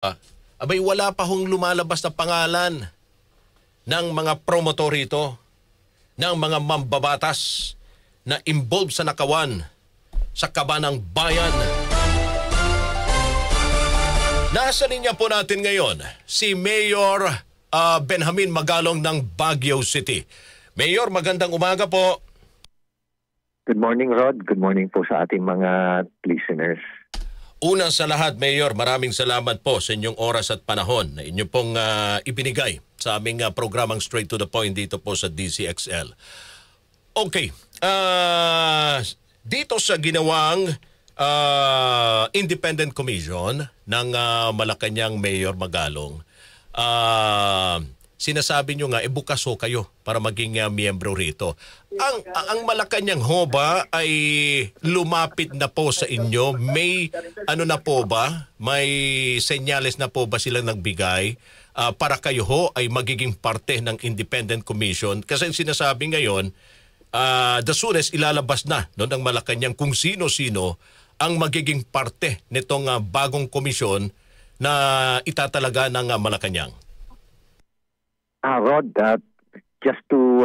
abay wala pa hong lumalabas na pangalan ng mga promotor rito, ng mga mambabatas na involved sa nakawan sa Kabanang Bayan. Nasa linya po natin ngayon si Mayor Benjamin Magalong ng Baguio City. Mayor, magandang umaga po. Good morning, Rod. Good morning po sa ating mga listeners. Una sa lahat, Mayor, maraming salamat po sa inyong oras at panahon na inyo pong ibinigay sa aming programang Straight to the Point dito po sa DCXL. Okay, dito sa ginawang Independent Commission ng Malacanang Mayor Magalong, sinasabi nyo nga, bukas ho kayo para maging miyembro rito. Ang Malacanang ho ba ay lumapit na po sa inyo? May ano na po ba? May senyales na po ba silang nagbigay para kayo ho ay magiging parte ng Independent Commission? Kasi sinasabi ngayon, the soonest ilalabas na no, ng Malacanang kung sino-sino ang magiging parte nitong bagong komisyon na itatalaga ng Malacanang. Rod, just to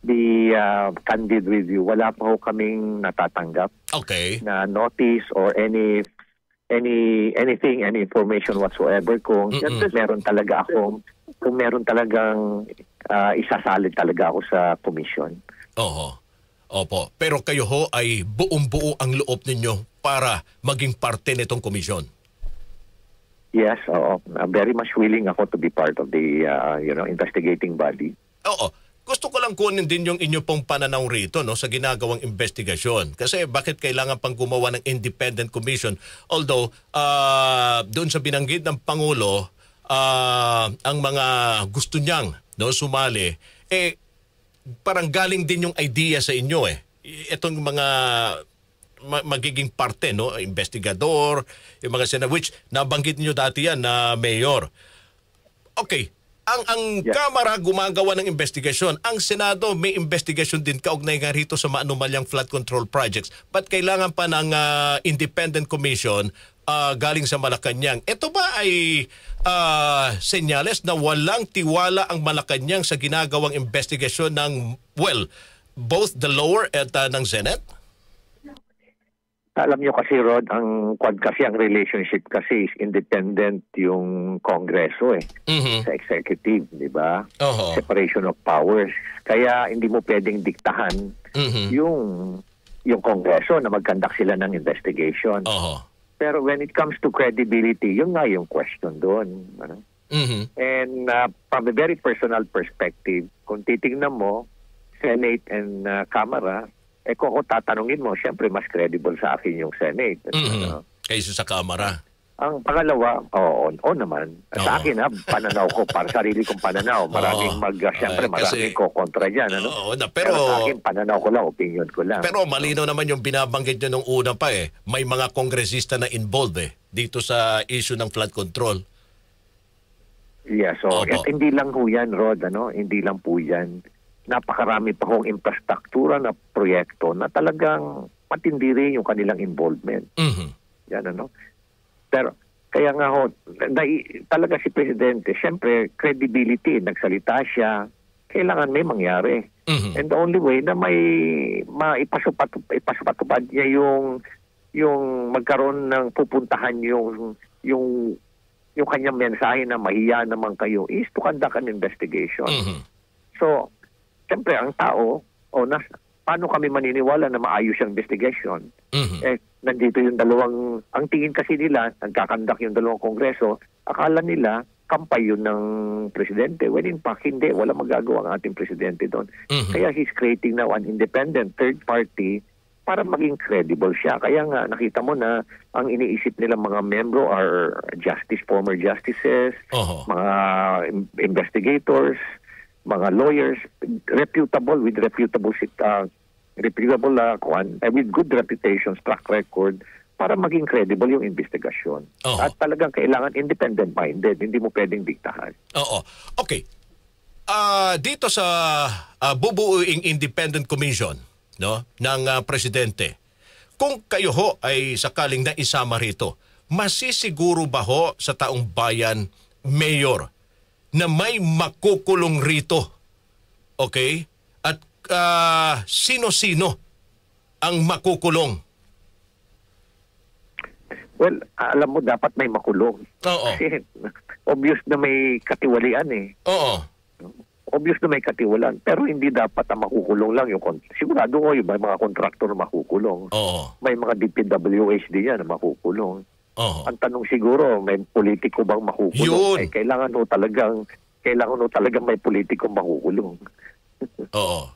be candid with you, wala pa ho kaming natatanggap na notice or anything, any information whatsoever. Kung meron talagang isasalid talaga ako sa commission. Opo. Pero kayo ho ay buong-buo ang loob ninyo para maging parte nitong komisyon. Yes, oo. I'm very much willing ako to be part of the investigating body. Oo. Gusto ko lang kunin din yung inyo pong pananaw rito no, sa ginagawang investigasyon. Kasi bakit kailangan pang gumawa ng Independent Commission? Although, doon sa binanggit ng Pangulo, ang mga gusto niyang no, sumali, parang galing din yung idea sa inyo . Itong mga magiging parte, no, investigador, yung mga which nabanggit niyo dati yan na mayor. Okay, ang Kamara gumagawa ng investigasyon, ang Senado may investigasyon din kaugnay nga rito sa maanumalyang flood control projects. But kailangan pa ng Independent Commission galing sa Malacanang. Ito ba ay senyales na walang tiwala ang Malacanang sa ginagawang investigasyon ng, both the lower at ng Senate? Alam nyo kasi, Rod, ang relationship kasi is independent yung Kongreso sa executive, di ba? Separation of powers. Kaya hindi mo pwedeng diktahan yung Kongreso na mag-conduct sila ng investigation. Pero when it comes to credibility, yun nga yung question doon. And from a very personal perspective, kung titingnan mo, Senate and Kamara, kung ako tatanungin mo, siyempre mas credible sa akin yung Senate. Kaysa sa Kamara. Ang pangalawa, oo naman. Sa akin, pananaw ko, para sarili kong pananaw. Maraming maraming ko kontra dyan. Pero sa akin, pananaw ko lang, opinion ko lang. Pero malinaw naman yung binabanggit nyo nung una pa May mga kongresista na involved dito sa issue ng flood control. Yeah, so hindi lang po yan, Rod. Hindi lang po yan. Napakarami pa hong infrastruktura na proyekto na talagang matindi rin yung kanilang involvement. Yan, Pero kaya nga talaga si Presidente, siyempre credibility, nagsalita siya, kailangan may mangyari. And the only way na may ipasupatupad niya yung magkaroon ng pupuntahan yung kanyang mensahe na mahiya naman kayo is to conduct an investigation. So, siyempre, ang tao, paano kami maniniwala na maayos yung investigation? Nandito yung ang tingin kasi nila, nagkakandak yung dalawang kongreso, akala nila, kampay yun ng presidente. When in fact, hindi. Wala magagawa ang ating presidente doon. Kaya he's creating now an independent third party para maging credible siya. Kaya nga, nakita mo na ang iniisip nila mga membro are former justices, mga investigators, mga lawyers, with good reputation, track record, para maging credible yung investigation. At talagang kailangan independent-minded, hindi mo pwedeng diktahan. Okay. Dito sa bubuuing Independent Commission ng Presidente, kung kayo ho ay sakaling na isama rito, Masisiguro ba ho sa taong bayan, Mayor, na may makukulong rito? Okay? At sino-sino ang makukulong? Well, alam mo, dapat may makulong. Oo. Kasi obvious na may katiwalian eh. Oo. Obvious na may katiwalaan. Pero hindi dapat ang makukulong lang yung... Sigurado ko yung may mga kontraktor na makukulong. Oo. May mga DPWH din yan na makukulong. Oo. Ang tanong siguro, may politiko bang makukulong? Yun. Kailangan ho talagang may politiko makukulong. Oo.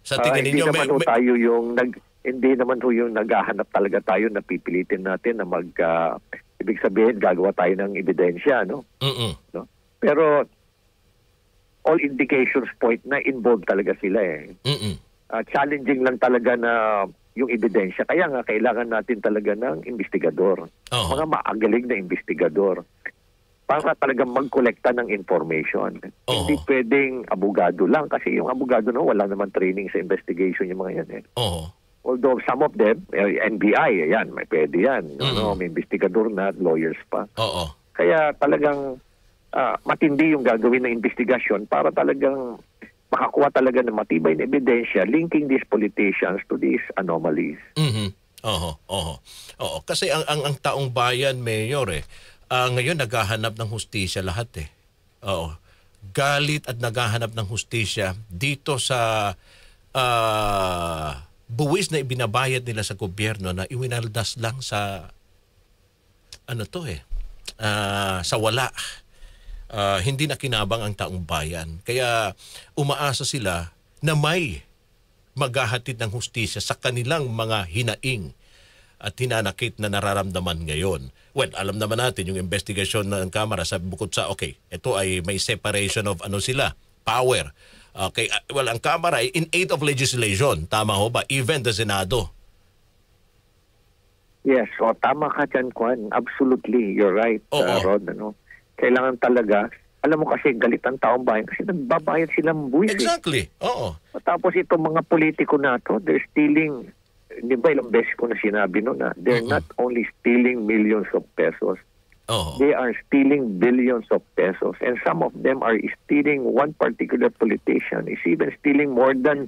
Sa tingin Hindi ninyo, naman ho tayo hindi naman ho yung naghahanap talaga tayo na pipilitin natin na ibig sabihin gagawa tayo ng ebidensya, no? No? Pero all indications point na involved talaga sila eh. Challenging lang talaga na yung ebidensya. Kaya nga kailangan natin talaga ng investigador. Mga maagaling na investigador para talagang magkolekta ng information. Hindi pwedeng abogado lang kasi yung abogado no wala naman training sa investigation yung mga yan eh. Although some of them, NBI, ayan, may pwede yan. May investigador na, lawyers pa. Kaya talagang matindi yung gagawin na investigasyon para talagang makakuha talaga ng matibay na ebidensya linking these politicians to these anomalies. Oo. Kasi ang taong bayan, Mayor, ngayon naghahanap ng hustisya lahat eh. Oo. Galit at naghahanap ng hustisya dito sa buwis na ibinabayad nila sa gobyerno na iwinaldas lang sa sa wala. Hindi na kinabang ang taong bayan. Kaya umaasa sila na may maghahatid ng hustisya sa kanilang mga hinaing at hinanakit na nararamdaman ngayon. Well, alam naman natin yung investigasyon ng Kamara sa bukod sa, ito ay may separation of power. Okay, well, ang Kamara ay in aid of legislation. Tama ho ba? Even the Senado. Yes, tama ka dyan, Juan. Absolutely, you're right, Rod. Kailangan talaga, alam mo kasi galit ang taong bayan kasi nagbabayad silang buwis. Exactly, oo. Tapos itong mga politiko na to, they're stealing, di ba ilang beses ko na sinabi no na they're not only stealing millions of pesos, they are stealing billions of pesos. And some of them are stealing, one particular politician is even stealing more than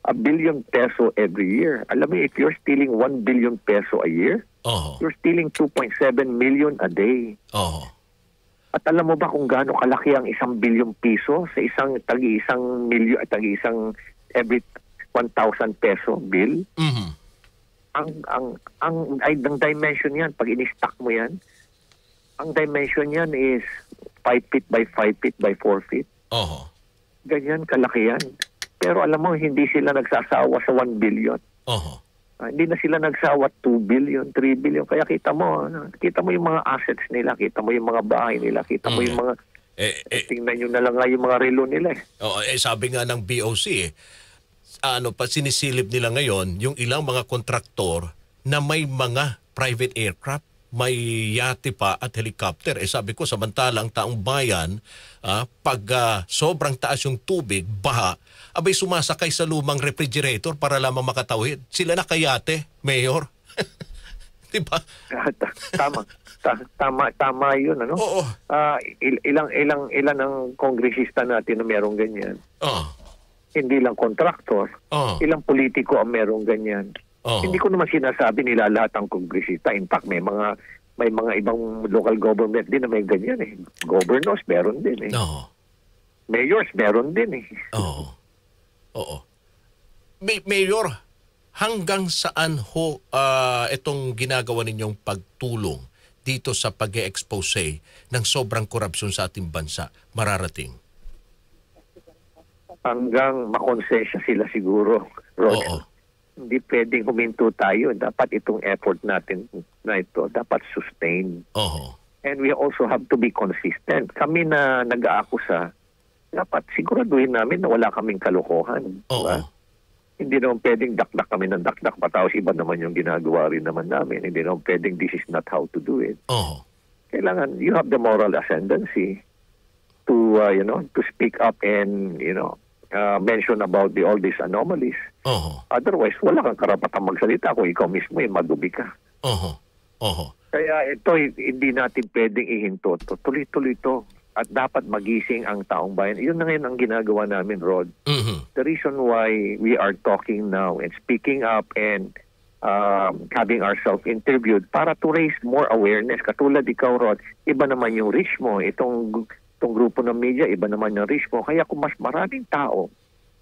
₱1 billion every year. Alam mo, if you're stealing ₱1 billion a year, you're stealing 2.7 million a day. At alam mo ba kung gaano kalaki ang ₱1 billion sa isang tagi-isang milyon at tagi-isang every 1,000 peso bill? Ang dimension yan, pag in-stack mo yan, ang dimension yan is 5 feet by 5 feet by 4 feet. Ganyan kalaki yan. Pero alam mo, hindi sila nagsasawa sa 1 billion. Hindi na sila nagsawa 2 billion, 3 billion. Kaya kita mo yung mga assets nila, kita mo yung mga bahay nila, kita mo yung mga... tingnan nyo na lang nga yung mga relo nila eh. Sabi nga ng BOC sinisilip nila ngayon yung ilang mga kontraktor na may mga private aircraft, may yate pa at helicopter. Sabi ko, samantalang taong bayan, pag sobrang taas yung tubig, baha, abay sumasakay sa lumang refrigerator para lamang makatawid. Sila na kayate, Mayor. Diba? Tama yun, ano? Oo. Ilan ang kongresista natin na merong ganyan. Hindi lang kontraktor, ilang politiko ang merong ganyan. Hindi ko naman sinasabi nila lahat ang kongresista. In fact, may mga ibang local government din na may ganyan eh. Governors, meron din eh. Mayors, meron din eh. Oo. Mayor, hanggang saan ho itong ginagawa ninyong pagtulong dito sa pag-e-expose ng sobrang korupsyon sa ating bansa mararating? Hanggang makonsensya sila siguro, Roger. Hindi pwedeng huminto tayo. Dapat itong effort natin na ito, dapat sustain. And we also have to be consistent. Kami na nag-aakusa, dapat siguraduhin namin na wala kaming kalokohan. Diba? Hindi naman pwedeng dakdak kami ng dakdak, patapos iba naman yung ginagawa rin naman namin. Hindi naman pwedeng this is not how to do it. Kailangan, you have the moral ascendancy to, to speak up and, mention about all these anomalies. Otherwise, wala kang karapatang magsalita kung ikaw mismo ay madubi ka. Kaya ito, hindi natin pwedeng ihinto. Tuloy-tuloy ito. At dapat magising ang taong bayan. Yun na ngayon ang ginagawa namin, Rod. Mhm. The reason why we are talking now and speaking up and having ourselves interviewed para to raise more awareness. Katulad ikaw, Rod, iba naman yung reach mo. Itong grupo ng media, iba naman yung reach mo. Kaya kung mas maraming tao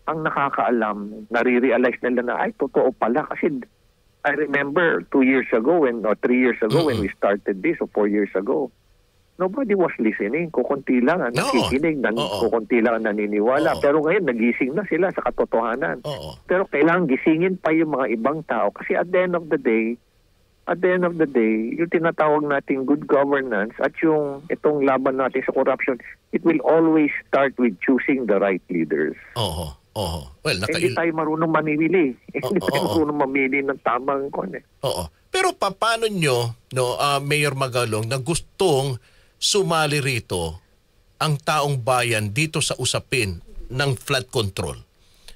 ang nakakaalam, nare-realize nila na, ay, totoo pala. Kasi I remember 2 years ago or 3 years ago when we started this, or 4 years ago, nobody was listening. Kukunti lang ang nakikinig, kukunti lang ang naniniwala. Oo. Pero ngayon, nagising na sila sa katotohanan. Oo. Pero kailangan gisingin pa yung mga ibang tao. Kasi at the end of the day, yung tinatawag nating good governance at yung itong laban natin sa corruption, it will always start with choosing the right leaders. Oo. Oo. Well, Hindi tayo marunong mamimili. Hindi tayo marunong mamili ng tamang kone. Oo. Pero paano nyo, Mayor Magalong, na gustong sumali rito ang taong bayan dito sa usapin ng flood control?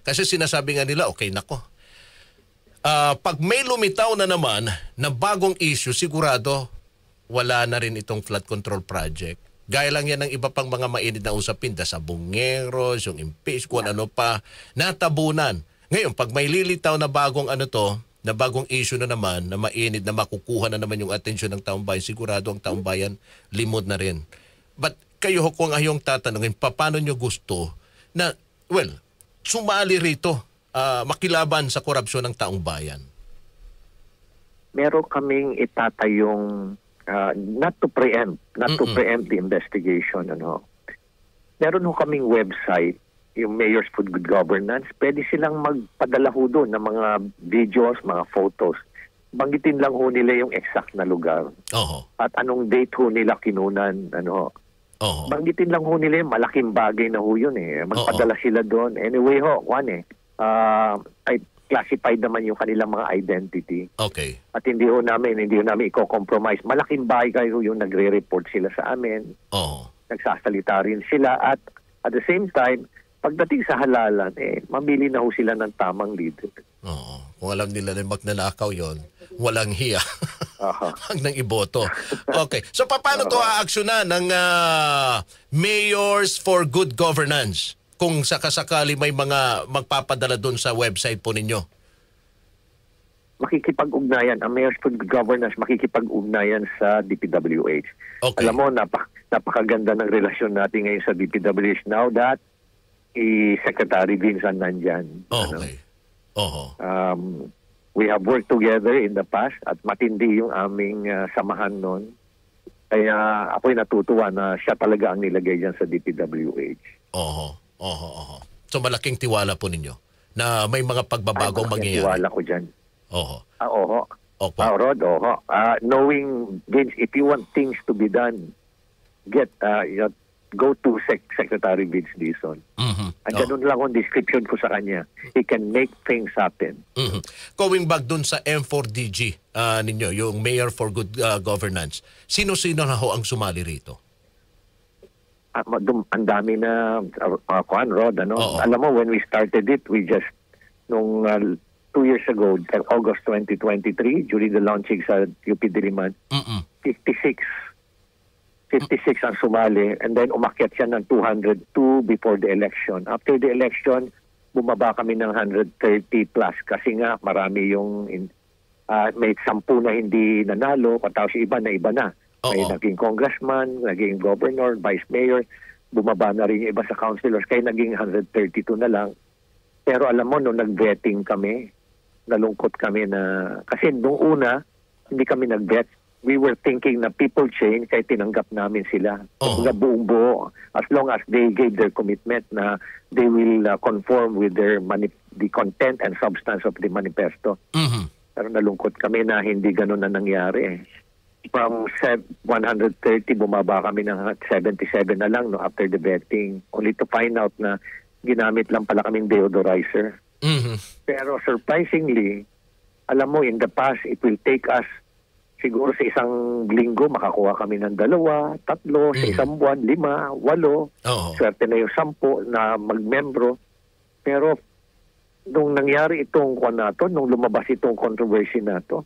Kasi sinasabi nga nila, okay, nako. Pag may lumitaw na naman na bagong issue, sigurado wala na rin itong flood control project. Gaya lang yan ng iba pang mga mainit na usapin, sa Bungeros, yung impeach, kung ano pa, natabunan. Ngayon, pag may lilitaw na bagong na bagong issue na naman, na mainit, na makukuha na naman yung atensyon ng taong bayan, sigurado ang taong bayan limod na rin. But kayo, kung ayong tatanungin, paano nyo gusto na, sumali rito, makilaban sa korupsyon ng taong bayan? Meron kaming itatayong, not to preempt the investigation, Meron ho kaming website, yung Mayor's for Good Governance. Pwede silang magpadala ho doon ng mga videos, mga photos. Banggitin lang ho nila yung exact na lugar. Oho. At anong date ho nila kinunan, Oho. Banggitin lang ho nila yung malaking bagay na ho yun Magpadala sila doon. Anyway ho, ay classified naman yung kanilang mga identity. Okay. At hindi ho namin i-compromise. Malaking bagay ho yung nagre-report sila sa amin. Oho. Nagsasalita rin sila at the same time, pagdating sa halalan, mamili na ho sila ng tamang leader. Oo. Kung alam nila na magnanakaw yon, walang hiya. Ang nang iboto. Okay. So, paano to aaksyonan ng Mayors for Good Governance kung sakasakali may mga magpapadala doon sa website po ninyo? Makikipag-ugnayan. Ang Mayors for Good Governance, makikipag-ugnayan sa DPWH. Okay. Alam mo, napakaganda ng relasyon natin ngayon sa DPWH now that Secretary Vincent nandyan. Okay. Oho. We have worked together in the past at matindi yung aming samahan nun. Kaya ako'y natutuwa na siya talaga ang nilagay dyan sa DPWH. Oho. So malaking tiwala po ninyo na may mga pagbabagong mangyayari. Tiwala ko dyan. Oho. Oho. Opo. Rod, oho. Knowing, Vince, if you want things to be done, go to Secretary Vince Dizon. Mhm. Ang ganun lang ang description ko sa kanya. He can make things happen. Mhm. Going back dun sa M4DG ninyo, yung Mayor for Good Governance, sino-sino na ho ang sumali rito? Ang dami na, Rod, Oo. Alam mo, when we started it, nung 2 years ago, August 2023, during the launching sa UP Diliman, 56 ang sumali, and then umakyat siya ng 202 before the election. After the election, bumaba kami ng 130 plus kasi nga marami yung may 10 na hindi nanalo, tapos iba na. May naging congressman, naging governor, vice mayor, bumaba na rin yung iba sa councilors, kaya naging 132 na lang. Pero alam mo, nung nag-vetting kami, nalungkot kami na, kasi nung una, hindi kami nag-vet. We were thinking na people change kaya tinanggap namin sila. Buong buo. As long as they gave their commitment na they will conform with the content and substance of the manifesto. Mhm. Pero nalungkot kami na hindi ganun na nangyari. From 130, bumaba kami ng 77 na lang after the vetting. Only to find out na ginamit lang pala kaming deodorizer. Mhm. Pero surprisingly, alam mo, in the past, it will take us siguro sa isang linggo makakuha kami ng 2, 3, sa isang buwan, 5, 8. Swerte na yung 10 na magmembro. Pero nung nangyari itong nung lumabas itong controversy na to,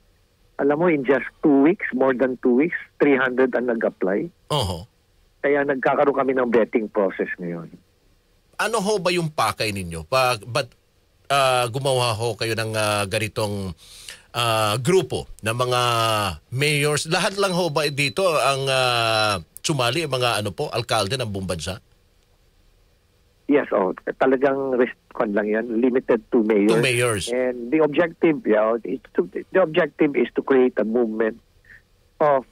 Alam mo, in just 2 weeks, more than 2 weeks, 300 ang nag-apply. Oho. Kaya nagkakaroon kami ng vetting process ngayon. Ano ho ba yung pakay ninyo? Ba't gumawa ho kayo ng ganitong grupo ng mga mayors? Lahat lang ho ba dito ang sumali, mga alkalde ng buong bansa? Yes, talagang lang yan, limited to mayors. To mayors. And the objective, the objective is to create a movement of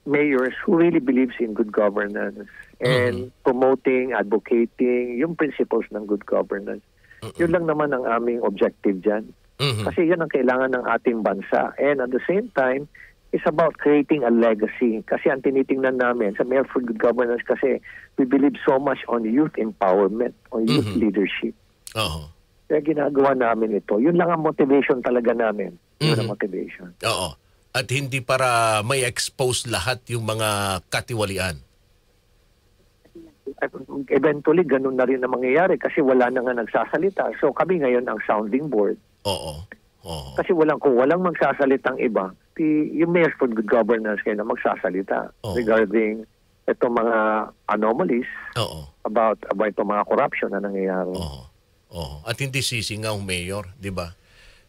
mayors who really believes in good governance and promoting, advocating yung principles ng good governance. Yun lang naman ang aming objective dyan. Kasi yun ang kailangan ng ating bansa. And at the same time, it's about creating a legacy. Kasi ang tinitingnan namin sa Mayor for Good Governance kasi we believe so much on youth empowerment, on youth leadership. Kaya ginagawa namin ito. Yun lang ang motivation talaga namin. Yun ang motivation. Oo. At hindi para may expose lahat yung mga katiwalian. Eventually, ganun na rin ang mangyayari kasi wala na nga nagsasalita. So kami ngayon ang sounding board. Oo. Kasi kung walang magsasalitang iba, yung Mayor for Good Governance kayo na magsasalita regarding itong mga anomalies about itong mga corruption na nangyayari. At hindi sisingaw mayor, di ba?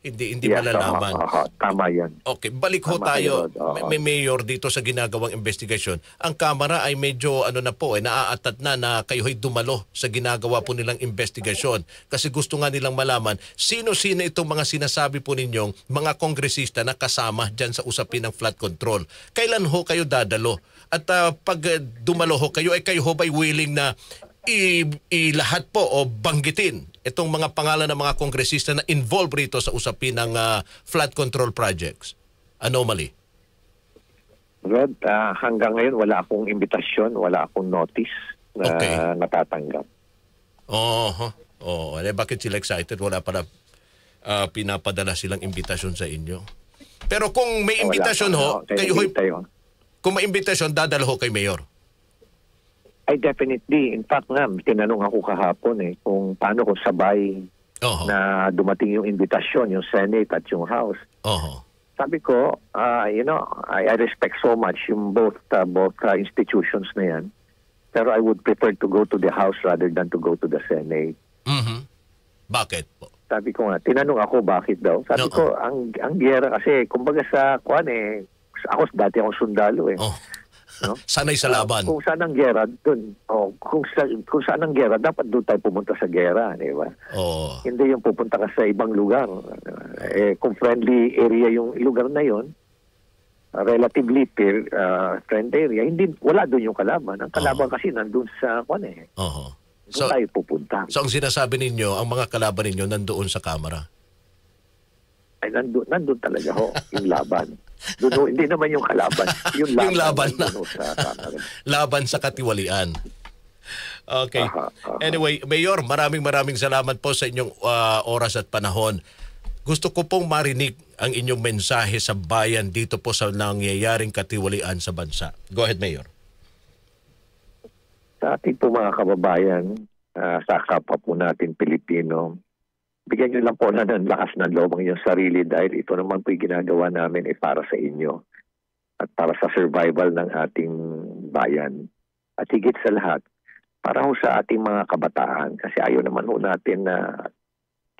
Hindi malalaman. Tama yan. Okay, balik ho tayo. May mayor dito sa ginagawang investigasyon. Ang Kamara ay medyo naaatat na kayo ay dumalo sa ginagawa po nilang investigasyon. Kasi gusto nga nilang malaman sino-sino itong mga sinasabi po ninyong mga kongresista na kasama dyan sa usapin ng flood control. Kailan ho kayo dadalo? At pag dumalo ho kayo, ay kayo ho ba'y willing na ilahat po o banggitin itong mga pangalan ng mga kongresista na involved rito sa usapin ng flood control projects? Anomaly. Rod, hanggang ngayon wala akong imbitasyon, wala akong notice na natatanggap. Bakit sila excited? Wala para pinapadala silang imbitasyon sa inyo. Pero kung may imbitasyon kung may imbitasyon, dadala ho kay Mayor. Ay, definitely. In fact nga, tinanong ako kahapon kung paano ko sabay na dumating yung invitasyon, yung Senate at yung House. Sabi ko, I respect so much yung both institutions na yan. Pero I would prefer to go to the House rather than to go to the Senate. Bakit po? Sabi ko nga, tinanong ako bakit daw. Sabi ko, ang giyera kasi, kumbaga sa ako dati akong sundalo No? Sanay sa laban. Kung saan ang gera, dun. Kung saan ang gera, dapat doon tayo pumunta sa gera, di ba? Hindi yung pupunta ka sa ibang lugar. Kung friendly area yung lugar na yon, relatively friendly area, wala doon yung kalaban. Ang kalaban kasi nandun sa doon tayo pupunta. So ang sinasabi ninyo, ang mga kalaban ninyo nandoon sa Kamara? Ay, nandun talaga yung laban. Doon, hindi naman yung kalaban. Yung laban na. Laban sa katiwalian. Okay. Anyway, Mayor, maraming salamat po sa inyong oras at panahon. Gusto ko pong marinig ang inyong mensahe sa bayan dito po sa nangyayaring katiwalian sa bansa. Go ahead, Mayor. Sa ating po mga kababayan, sa kapwa po natin Pilipino, bigyan nyo lang po na ng lakas ng loob ang inyong sarili dahil ito naman po yung ginagawa namin para sa inyo at para sa survival ng ating bayan. At higit sa lahat, para ho sa ating mga kabataan kasi ayaw naman ho natin na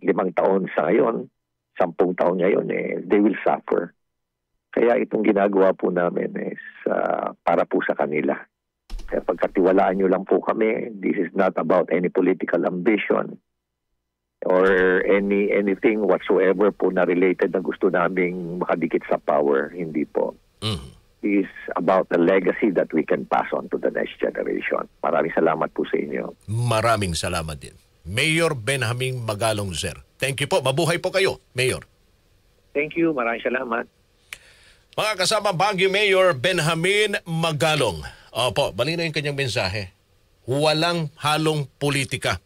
5 taon sa ngayon, 10 taon ngayon, they will suffer. Kaya itong ginagawa po namin is para po sa kanila. Kaya pagkatiwalaan nyo lang po kami, this is not about any political ambition or anything whatsoever po na related na gusto naming makadikit sa power. Hindi po. Is about the legacy that we can pass on to the next generation. Maraming salamat po sa inyo. Maraming salamat din. Mayor Benjamin Magalong, sir. Thank you po. Mabuhay po kayo, Mayor. Thank you. Maraming salamat. Mga kasama, Baguio Mayor Benjamin Magalong. Opo, balina yung kanyang mensahe. Walang halong politika.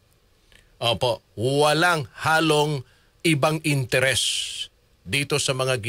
Opo, walang halong ibang interes dito sa mga